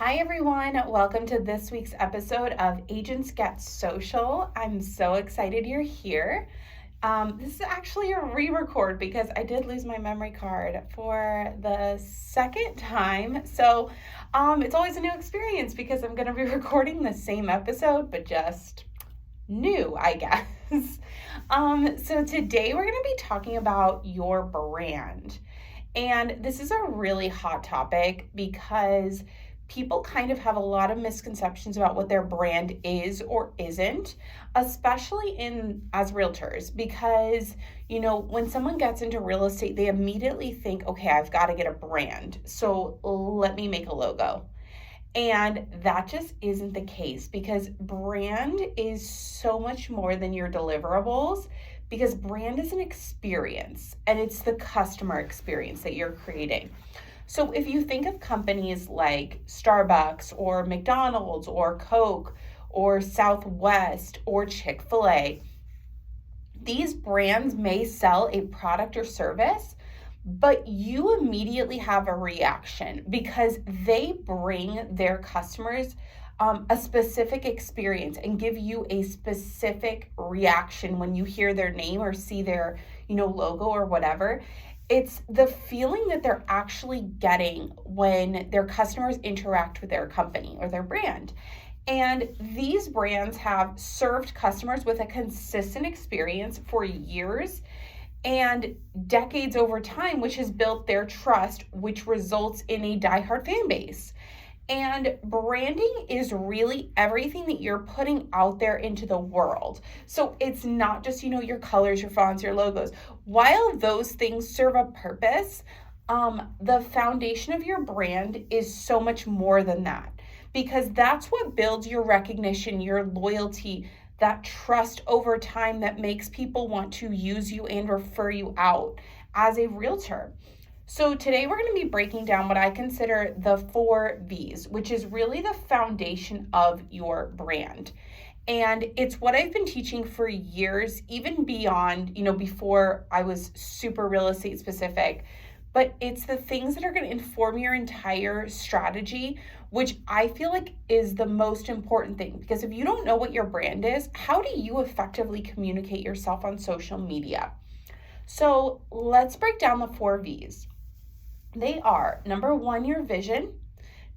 Hi, everyone. Welcome to this week's episode of Agents Get Social. I'm so excited you're here. This is actually a re-record because I did lose my memory card for the second time. So it's always a new experience because I'm going to be recording the same episode, but just new, I guess. So today we're going to be talking about your brand. And this is a really hot topic because people kind of have a lot of misconceptions about what their brand is or isn't, especially in as realtors, because when someone gets into real estate, they immediately think, okay, I've got to get a brand. So let me make a logo. And that just isn't the case because brand is so much more than your deliverables, because brand is an experience and it's the customer experience that you're creating. So if you think of companies like Starbucks or McDonald's or Coke or Southwest or Chick-fil-A, these brands may sell a product or service, but you immediately have a reaction because they bring their customers a specific experience and give you a specific reaction when you hear their name or see their, logo or whatever. It's the feeling that they're actually getting when their customers interact with their company or their brand. And these brands have served customers with a consistent experience for years and decades over time, which has built their trust, which results in a diehard fan base. And branding is really everything that you're putting out there into the world. So it's not just, your colors, your fonts, your logos. While those things serve a purpose, the foundation of your brand is so much more than that, because that's what builds your recognition, your loyalty, that trust over time that makes people want to use you and refer you out as a realtor. So today we're going to be breaking down what I consider the 4 V's, which is really the foundation of your brand. And it's what I've been teaching for years, even beyond, before I was super real estate specific. But it's the things that are going to inform your entire strategy, which I feel like is the most important thing. Because if you don't know what your brand is, how do you effectively communicate yourself on social media? So let's break down the 4 V's. They are: number 1, your vision;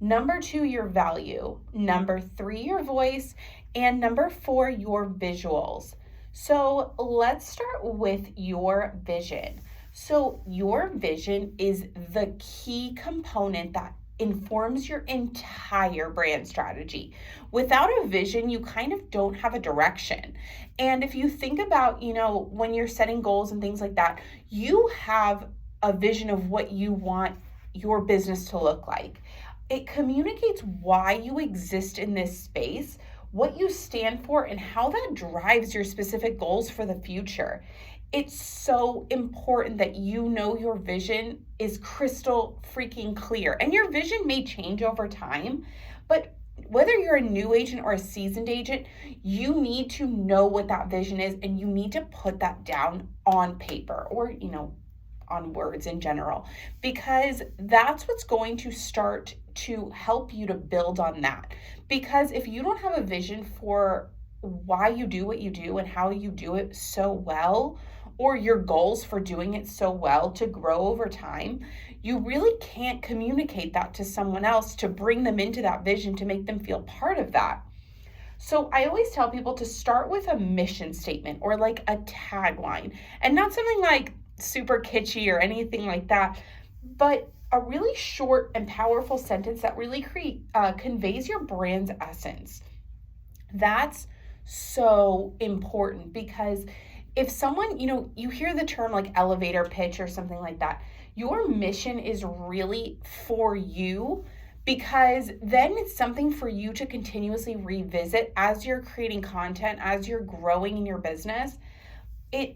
number 2, your value; number 3, your voice; and number 4, your visuals. So let's start with your vision. So your vision is the key component that informs your entire brand strategy. Without a vision, you kind of don't have a direction. And if you think about, when you're setting goals and things like that, you have a vision of what you want your business to look like. It communicates why you exist in this space, what you stand for, and how that drives your specific goals for the future. It's so important that you know your vision is crystal freaking clear. And your vision may change over time, but whether you're a new agent or a seasoned agent, you need to know what that vision is, and you need to put that down on paper or, on words in general, because that's what's going to start to help you to build on that. Because if you don't have a vision for why you do what you do and how you do it so well, or your goals for doing it so well to grow over time, you really can't communicate that to someone else to bring them into that vision, to make them feel part of that. So I always tell people to start with a mission statement or like a tagline, and not something like super kitschy or anything like that, but a really short and powerful sentence that really conveys your brand's essence. That's so important, because if someone, you hear the term like elevator pitch or something like that, your mission is really for you, because then it's something for you to continuously revisit as you're creating content, as you're growing in your business. It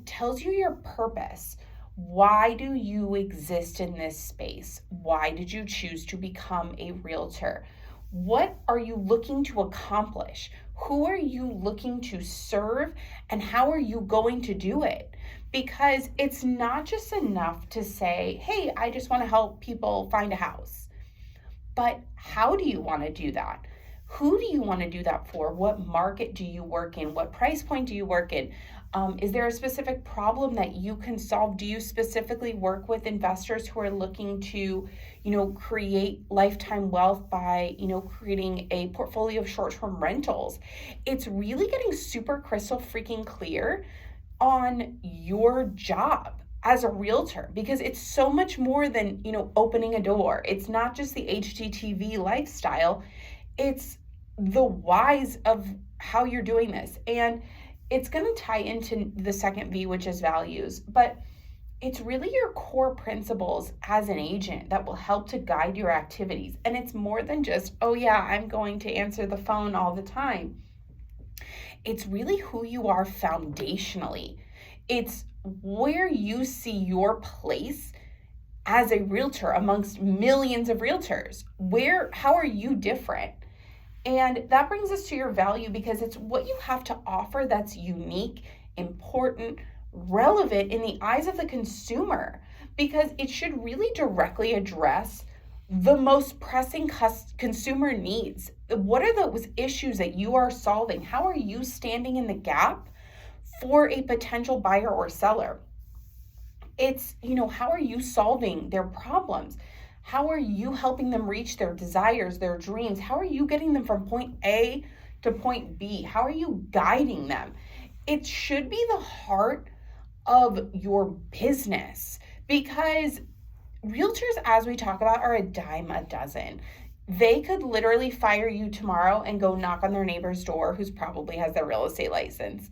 tells you your purpose. Why do you exist in this space? Why did you choose to become a realtor? What are you looking to accomplish? Who are you looking to serve? And how are you going to do it? Because it's not just enough to say, hey, I just want to help people find a house. But how do you want to do that? Who do you want to do that for? What market do you work in? What price point do you work in? Is there a specific problem that you can solve? Do you specifically work with investors who are looking to, create lifetime wealth by, creating a portfolio of short-term rentals? It's really getting super crystal freaking clear on your job as a realtor, because it's so much more than, opening a door. It's not just the HGTV lifestyle. It's the whys of how you're doing this. And it's going to tie into the second V, which is values, but it's really your core principles as an agent that will help to guide your activities. And it's more than just, oh yeah, I'm going to answer the phone all the time. It's really who you are foundationally. It's where you see your place as a realtor amongst millions of realtors. How are you different? And that brings us to your value, because it's what you have to offer that's unique, important, relevant in the eyes of the consumer, because it should really directly address the most pressing consumer needs. What are those issues that you are solving? How are you standing in the gap for a potential buyer or seller? It's, how are you solving their problems? How are you helping them reach their desires, their dreams? How are you getting them from point A to point B? How are you guiding them? It should be the heart of your business, because realtors, as we talk about, are a dime a dozen. They could literally fire you tomorrow and go knock on their neighbor's door, who's probably has their real estate license.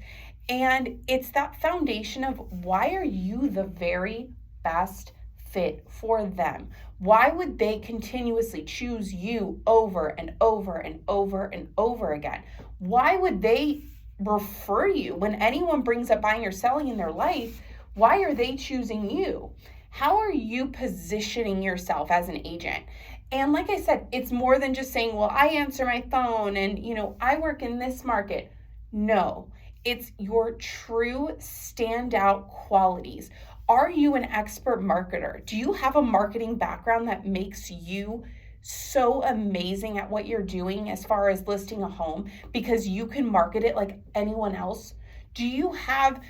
And it's that foundation of, why are you the very best fit for them? Why would they continuously choose you over and over and over and over again? Why would they refer you when anyone brings up buying or selling in their life? Why are they choosing you? How are you positioning yourself as an agent? And like I said, it's more than just saying, well, I answer my phone and, I work in this market. No, it's your true standout qualities. Are you an expert marketer? Do you have a marketing background that makes you so amazing at what you're doing as far as listing a home, because you can market it like anyone else? Do you have,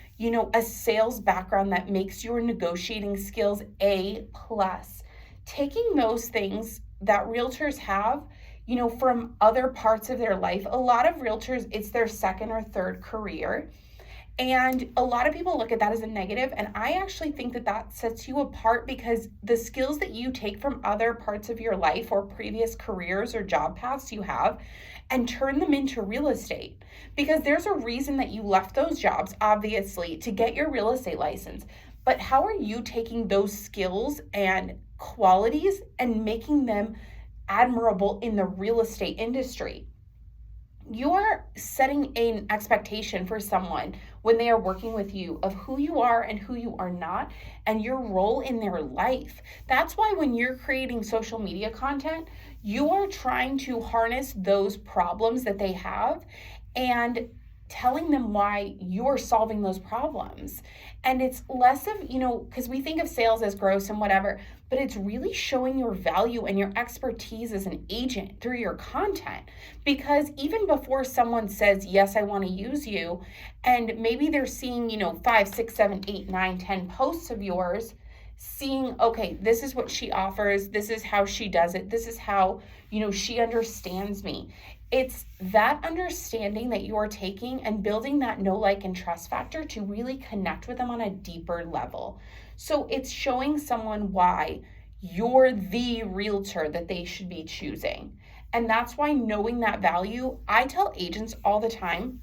a sales background that makes your negotiating skills A+? Taking those things that realtors have, from other parts of their life. A lot of realtors, it's their second or third career. And a lot of people look at that as a negative. And I actually think that sets you apart, because the skills that you take from other parts of your life or previous careers or job paths you have, and turn them into real estate. Because there's a reason that you left those jobs, obviously, to get your real estate license. But how are you taking those skills and qualities and making them admirable in the real estate industry? You are setting an expectation for someone when they are working with you of who you are and who you are not, and your role in their life. That's why when you're creating social media content, you are trying to harness those problems that they have and telling them why you're solving those problems. And it's less of, because we think of sales as gross and whatever, but it's really showing your value and your expertise as an agent through your content. Because even before someone says, yes, I want to use you, and maybe they're seeing, 5, 6, 7, 8, 9, 10 posts of yours, seeing, okay, this is what she offers, this is how she does it, this is how, she understands me. It's that understanding that you are taking and building that know, like, and trust factor to really connect with them on a deeper level. So it's showing someone why you're the realtor that they should be choosing. And that's why knowing that value, I tell agents all the time,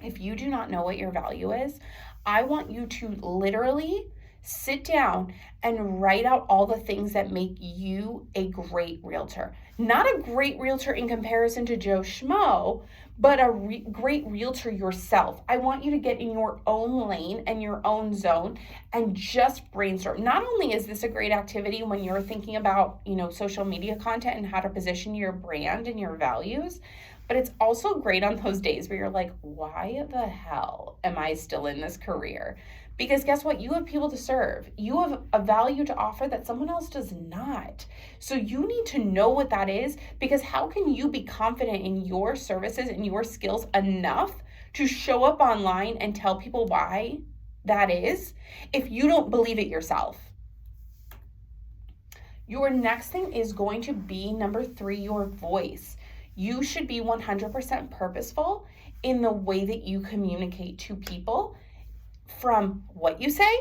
if you do not know what your value is, I want you to literally sit down and write out all the things that make you a great realtor. Not a great realtor in comparison to Joe Schmo, but a great realtor yourself. I want you to get in your own lane and your own zone and just brainstorm. Not only is this a great activity when you're thinking about, social media content and how to position your brand and your values, but it's also great on those days where you're like, why the hell am I still in this career? Because guess what? You have people to serve. You have a value to offer that someone else does not. So you need to know what that is, because how can you be confident in your services and your skills enough to show up online and tell people why that is if you don't believe it yourself? Your next thing is going to be number 3, your voice. You should be 100% purposeful in the way that you communicate to people, from what you say,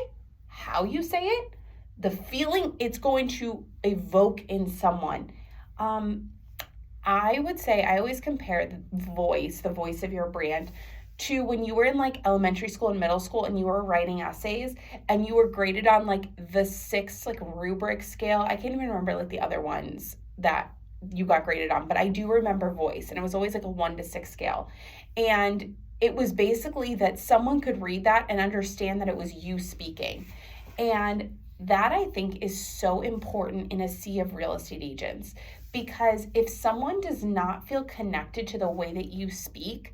how you say it, the feeling it's going to evoke in someone. I would say, I always compare the voice of your brand, to when you were in like elementary school and middle school and you were writing essays and you were graded on like the 6 like rubric scale. I can't even remember like the other ones that you got graded on, but I do remember voice, and it was always like a 1 to 6 scale. And it was basically that someone could read that and understand that it was you speaking. And that, I think, is so important in a sea of real estate agents, because if someone does not feel connected to the way that you speak,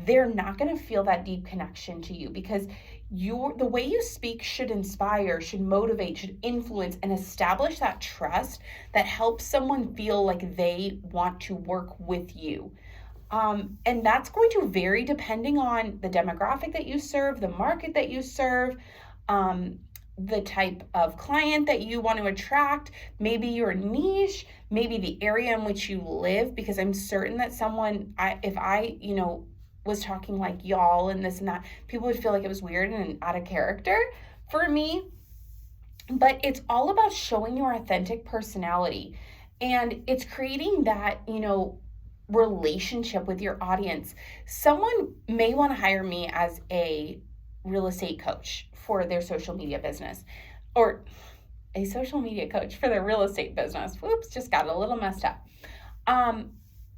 they're not going to feel that deep connection to you, because the way you speak should inspire, should motivate, should influence, and establish that trust that helps someone feel like they want to work with you. And that's going to vary depending on the demographic that you serve, the market that you serve, the type of client that you want to attract, maybe your niche, maybe the area in which you live, because I'm certain that if I was talking like y'all and this and that, people would feel like it was weird and out of character for me. But it's all about showing your authentic personality, and it's creating that, relationship with your audience. Someone may want to hire me as a real estate coach for their social media business, or a social media coach for their real estate business. Whoops, just got a little messed up.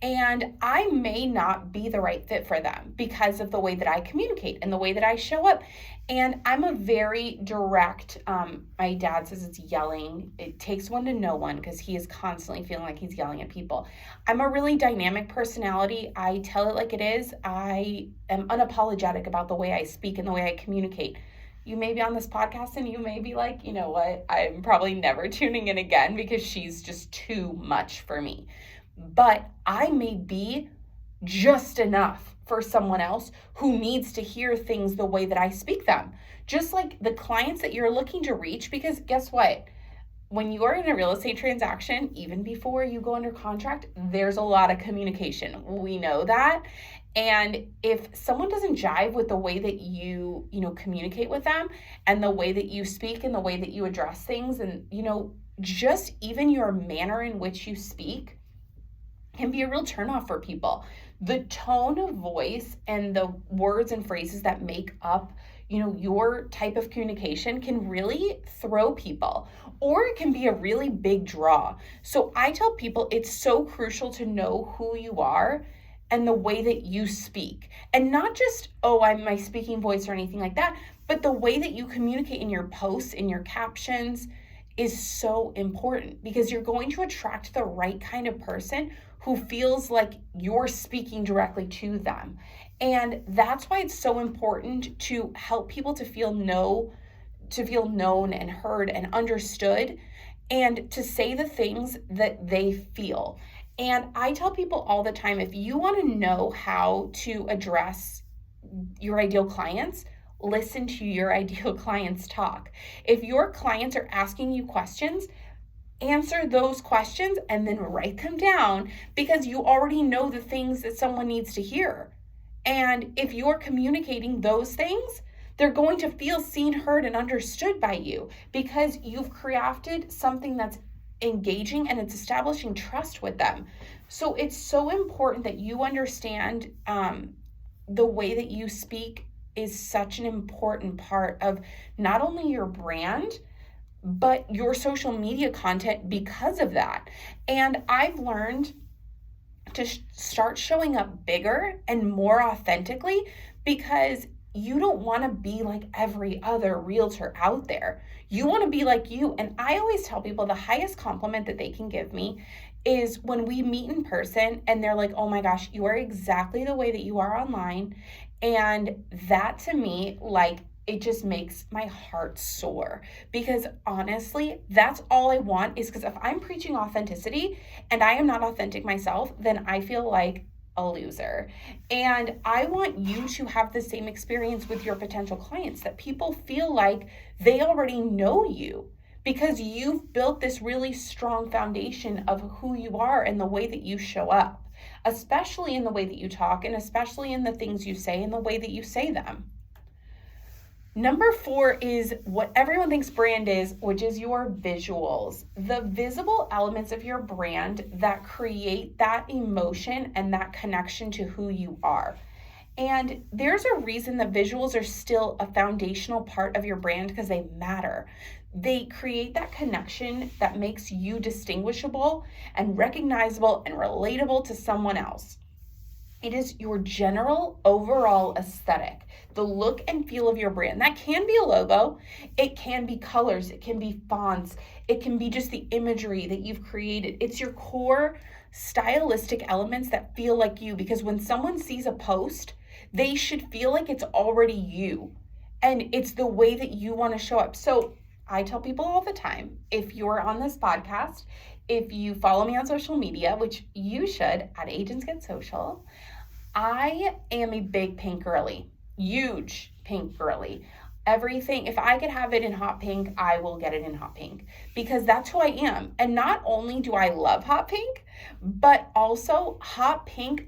And I may not be the right fit for them because of the way that I communicate and the way that I show up. And I'm a very direct, my dad says it's yelling. It takes one to know one, because he is constantly feeling like he's yelling at people. I'm a really dynamic personality. I tell it like it is. I am unapologetic about the way I speak and the way I communicate. You may be on this podcast and you may be like, you know what, I'm probably never tuning in again because she's just too much for me. But I may be just enough for someone else who needs to hear things the way that I speak them. Just like the clients that you're looking to reach, because guess what? When you are in a real estate transaction, even before you go under contract, there's a lot of communication. We know that. And if someone doesn't jive with the way that you communicate with them, and the way that you speak and the way that you address things, and, just even your manner in which you speak, can be a real turnoff for people. The tone of voice and the words and phrases that make up, your type of communication can really throw people, or it can be a really big draw. So I tell people it's so crucial to know who you are and the way that you speak. And not just, I'm my speaking voice or anything like that, but the way that you communicate in your posts, in your captions, is so important, because you're going to attract the right kind of person who feels like you're speaking directly to them. And that's why it's so important to help people to feel known and heard and understood, and to say the things that they feel. And I tell people all the time, if you want to know how to address your ideal clients, listen to your ideal clients talk. If your clients are asking you questions, answer those questions and then write them down, because you already know the things that someone needs to hear. And if you're communicating those things, they're going to feel seen, heard, and understood by you, because you've crafted something that's engaging and it's establishing trust with them. So it's so important that you understand the way that you speak is such an important part of not only your brand, but your social media content because of that. And I've learned to start showing up bigger and more authentically, because you don't want to be like every other realtor out there. You want to be like you. And I always tell people the highest compliment that they can give me is when we meet in person and they're like, oh my gosh, you are exactly the way that you are online. And that to me, like, it just makes my heart soar, because honestly, that's all I want. Is because if I'm preaching authenticity and I am not authentic myself, then I feel like a loser. And I want you to have the same experience with your potential clients, that people feel like they already know you because you've built this really strong foundation of who you are and the way that you show up, especially in the way that you talk, and especially in the things you say and the way that you say them. Number 4 is what everyone thinks brand is, which is your visuals. The visible elements of your brand that create that emotion and that connection to who you are. And there's a reason that visuals are still a foundational part of your brand, because they matter. They create that connection that makes you distinguishable and recognizable and relatable to someone else. It is your general overall aesthetic, the look and feel of your brand. That can be a logo, it can be colors, it can be fonts, it can be just the imagery that you've created. It's your core stylistic elements that feel like you, because when someone sees a post, they should feel like it's already you, and it's the way that you want to show up. So I tell people all the time, if you're on this podcast, if you follow me on social media, which you should, at Agents Get Social, I am a big pink girly, huge pink girly. Everything, if I could have it in hot pink, I will get it in hot pink, because that's who I am. And not only do I love hot pink, but also hot pink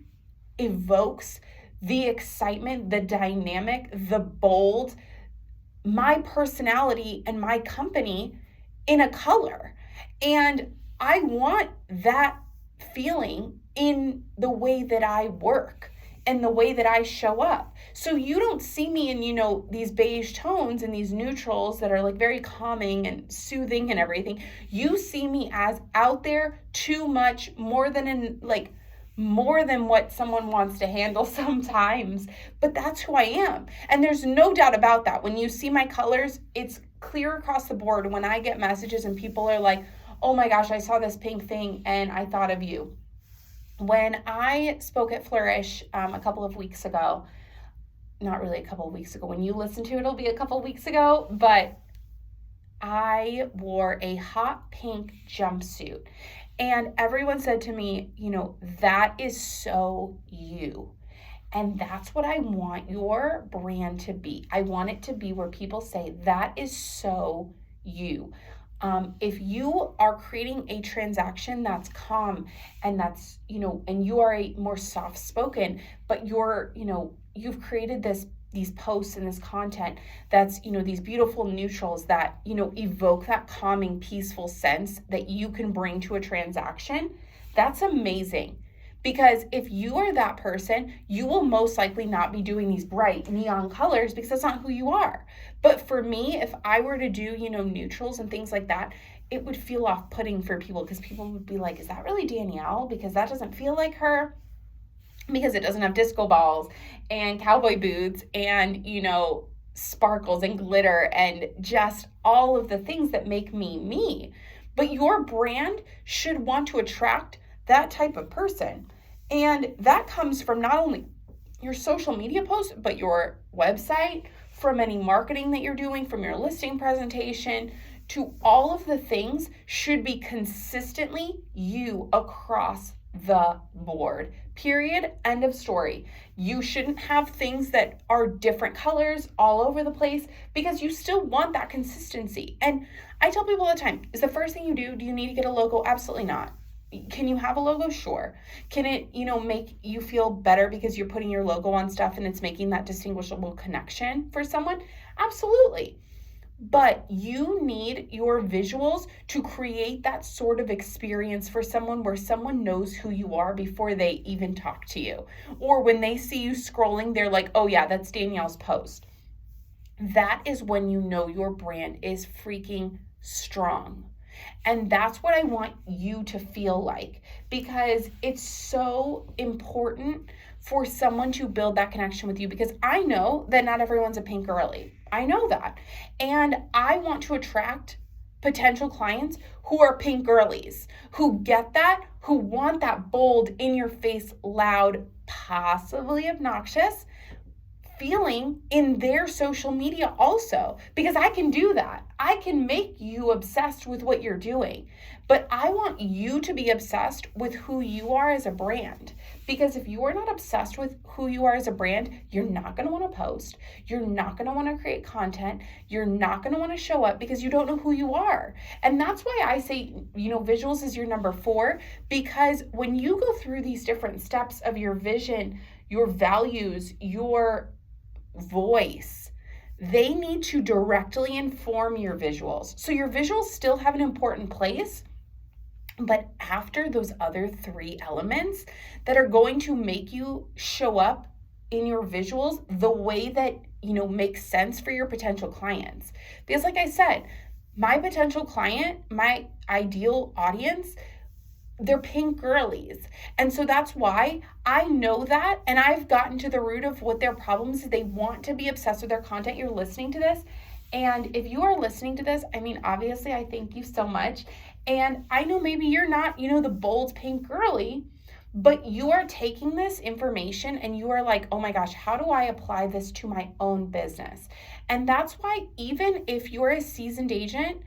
evokes the excitement, the dynamic, the bold, my personality and my company in a color. And I want that feeling in the way that I work and the way that I show up. So you don't see me in, these beige tones and these neutrals that are like very calming and soothing and everything. You see me as out there, too much, more than what someone wants to handle sometimes, but that's who I am. And there's no doubt about that. When you see my colors, it's clear across the board when I get messages and people are like, oh my gosh, I saw this pink thing and I thought of you. When I spoke at Flourish a couple of weeks ago, not really a couple of weeks ago, when you listen to it, it'll be a couple of weeks ago, but I wore a hot pink jumpsuit. And everyone said to me, that is so you. And that's what I want your brand to be. I want it to be where people say, that is so you. If you are creating a transaction that's calm and that's, and you are a more soft spoken, but you've created these posts and this content that's, these beautiful neutrals that, evoke that calming, peaceful sense that you can bring to a transaction, that's amazing. Because if you are that person, you will most likely not be doing these bright neon colors, because that's not who you are. But for me, if I were to do, neutrals and things like that, it would feel off-putting for people, because people would be like, is that really Danielle? Because that doesn't feel like her. Because it doesn't have disco balls and cowboy boots and, sparkles and glitter and just all of the things that make me me. But your brand should want to attract that type of person. And that comes from not only your social media posts, but your website, from any marketing that you're doing, from your listing presentation, to all of the things should be consistently you across the board. Period. End of story. You shouldn't have things that are different colors all over the place, because you still want that consistency. And I tell people all the time, is the first thing you do you need to get a logo? Absolutely not. Can you have a logo? Sure. Can it, make you feel better because you're putting your logo on stuff and it's making that distinguishable connection for someone? Absolutely. But you need your visuals to create that sort of experience for someone, where someone knows who you are before they even talk to you. Or when they see you scrolling, they're like, oh yeah, that's Danielle's post. That is when you know your brand is freaking strong. And that's what I want you to feel like, because it's so important for someone to build that connection with you, because I know that not everyone's a pink girly. I know that. And I want to attract potential clients who are pink girlies, who get that, who want that bold, in your face, loud, possibly obnoxious feeling in their social media also, because I can do that. I can make you obsessed with what you're doing, but I want you to be obsessed with who you are as a brand. Because if you are not obsessed with who you are as a brand, you're not going to want to post. You're not going to want to create content. You're not going to want to show up because you don't know who you are. And that's why I say, visuals is your number 4, because when you go through these different steps of your vision, your values, your voice, they need to directly inform your visuals. So your visuals still have an important place, but after those other 3 elements that are going to make you show up in your visuals the way that, makes sense for your potential clients. Because like I said, my potential client, my ideal audience, they're pink girlies. And so that's why I know that, and I've gotten to the root of what their problems is. They want to be obsessed with their content. You're listening to this. And if you are listening to this, obviously I thank you so much. And I know maybe you're not, the bold pink girly, but you are taking this information and you are like, oh my gosh, how do I apply this to my own business? And that's why even if you're a seasoned agent,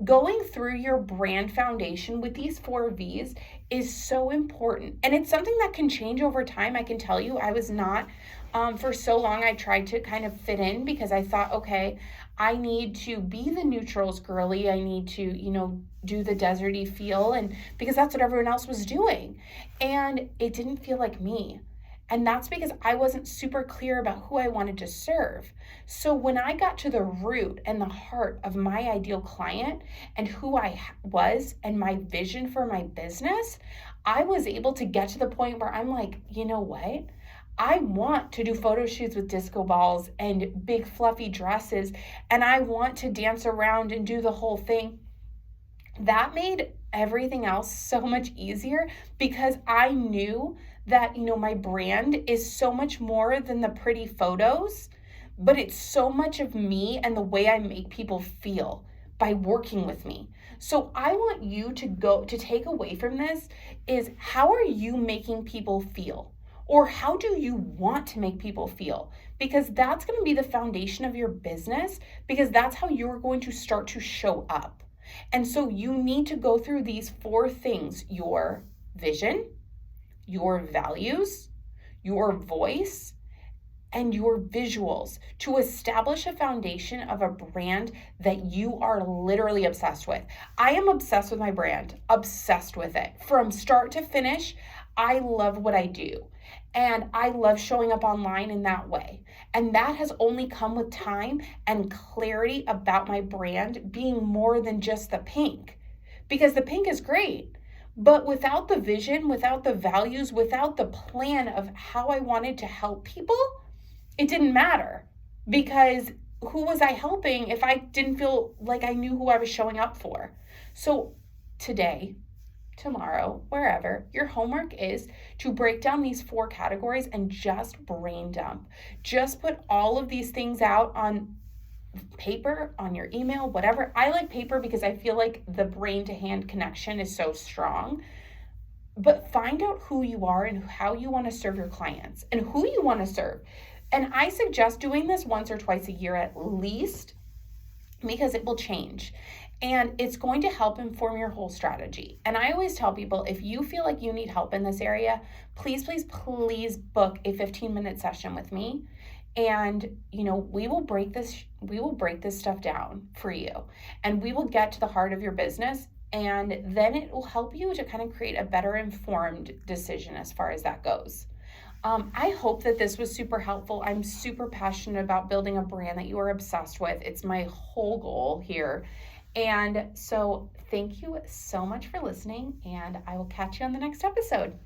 going through your brand foundation with these 4 V's is so important. And it's something that can change over time. I can tell you, I was not, for so long, I tried to kind of fit in because I thought, okay, I need to be the neutrals girly. I need to, do the deserty feel, and because that's what everyone else was doing. And it didn't feel like me. And that's because I wasn't super clear about who I wanted to serve. So when I got to the root and the heart of my ideal client and who I was and my vision for my business, I was able to get to the point where I'm like, you know what? I want to do photo shoots with disco balls and big fluffy dresses, and I want to dance around and do the whole thing. That made everything else so much easier because I knew that, my brand is so much more than the pretty photos, but it's so much of me and the way I make people feel by working with me. So I want you to take away from this is, how are you making people feel? Or how do you want to make people feel? Because that's going to be the foundation of your business, because that's how you're going to start to show up. And so you need to go through these 4 things: your vision, your values, your voice, and your visuals, to establish a foundation of a brand that you are literally obsessed with. I am obsessed with my brand, obsessed with it. From start to finish, I love what I do. And I love showing up online in that way. And that has only come with time and clarity about my brand being more than just the pink. Because the pink is great, but without the vision, without the values, without the plan of how I wanted to help people, it didn't matter. Because who was I helping if I didn't feel like I knew who I was showing up for? So today, tomorrow, wherever, your homework is to break down these 4 categories and just brain dump. Just put all of these things out on paper, on your email, whatever. I like paper because I feel like the brain to hand connection is so strong. But find out who you are and how you want to serve your clients and who you want to serve. And I suggest doing this once or twice a year at least, because it will change. And it's going to help inform your whole strategy. And I always tell people, if you feel like you need help in this area, please, please, please book a 15-minute session with me. And, we will break this stuff down for you. And we will get to the heart of your business. And then it will help you to kind of create a better informed decision as far as that goes. I hope that this was super helpful. I'm super passionate about building a brand that you are obsessed with. It's my whole goal here. And so thank you so much for listening, and I will catch you on the next episode.